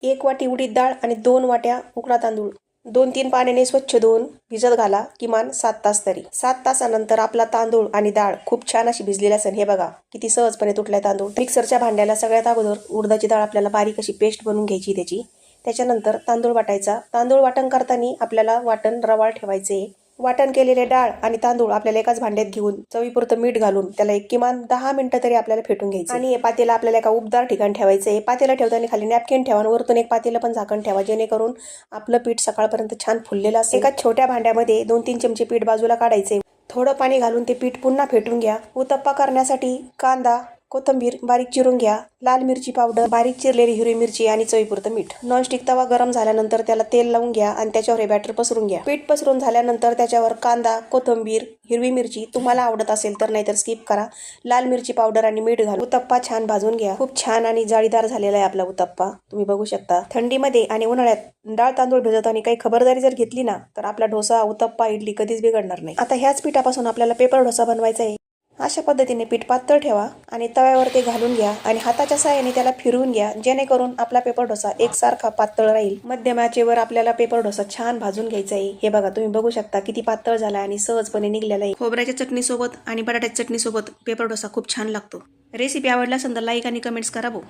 1 वाटी उडीद डाळ आणि 2 वाट्या उकडा तांदूळ 2-3 पाण्याने स्वच्छ धुवून भिजत घाला, किमान 7 तास तरी. 7 तासानंतर आपला तांदूळ आणि डाळ खूप छान अशी भिजलेली असेल. हे बघा किती सहजपणे तुटलाय तांदूळ. मिक्सरच्या भांड्याला सगळ्यात अगोदर उडदाची डाळ आपल्याला बारीक अशी पेस्ट बनवून घ्यायची त्याची. त्याच्यानंतर तांदूळ वाटायचा. तांदूळ वाटण करताना आपल्याला वाटण रवाळ ठेवायचे. वाटण केलेले डाळ आणि तांदूळ आपल्याला एकाच भांड्यात घेऊन चवीपुरतं मीठ घालून त्याला एक किमान 10 मिनिटं तरी आपल्याला फेटून घ्यायचं. आणि हे पातेलं आपल्याला एका उबदार ठिकाणी ठेवायचं आहे. पातेलं ठेवताना खाली नॅपकिन ठेवा आणि वरतून एक पातेलं पण झाकण ठेवा, जेणेकरून आपलं पीठ सकाळपर्यंत छान फुललेलं असेल. एका छोट्या भांड्यामध्ये 2-3 चमचे पीठ बाजूला काढायचे. थोडं पाणी घालून ते पीठ पुन्हा फेटून घ्या. उत्तप्पा करण्यासाठी कांदा, कोथिंबीर बारीक चिरून घ्या. लाल मिरची पावडर, बारीक चिरलेली हिरवी मिरची आणि चवीपुरतं मीठ. नॉनस्टिक तवा गरम झाल्यानंतर त्याला तेल लावून घ्या आणि त्याच्यावर हे बॅटर पसरून घ्या. पीठ पसरून झाल्यानंतर त्याच्यावर कांदा, कोथिंबीर, हिरवी मिरची तुम्हाला आवडत असेल तर, नाहीतर स्किप करा. लाल मिरची पावडर आणि मीठ घालून उत्तप्पा छान भाजून घ्या. खूप छान आणि जाळीदार झालेला आहे आपला उत्तप्पा, तुम्ही बघू शकता. थंडीमध्ये आणि उन्हाळ्यात डाळ तांदूळ भिजत आणि काही खबरदारी जर घेतली ना, तर आपला डोसा, उत्तप्पा, इडली कधीच बिघडणार नाही. आता ह्याच पिठापासून आपल्याला पेपर डोसा बनवायचा आहे. अशा पद्धतीने पीठ पातळ ठेवा आणि तव्यावर ते घालून घ्या आणि हाताच्या साहाय्याने त्याला फिरवून घ्या, जेणेकरून आपला पेपर डोसा एकसारखा पातळ राहील. मध्यम आचेवर आपल्याला पेपर डोसा छान भाजून घ्यायचा आहे. हे बघा, तुम्ही बघू शकता किती पातळ झाला आणि सहजपणे निघलेला आहे. खोबऱ्याच्या चटणीसोबत आणि बटाट्याच्या चटणीसोबत पेपर डोसा खूप छान लागतो. रेसिपी आवडला असेल तर लाईक आणि कमेंट्स करा भाऊ.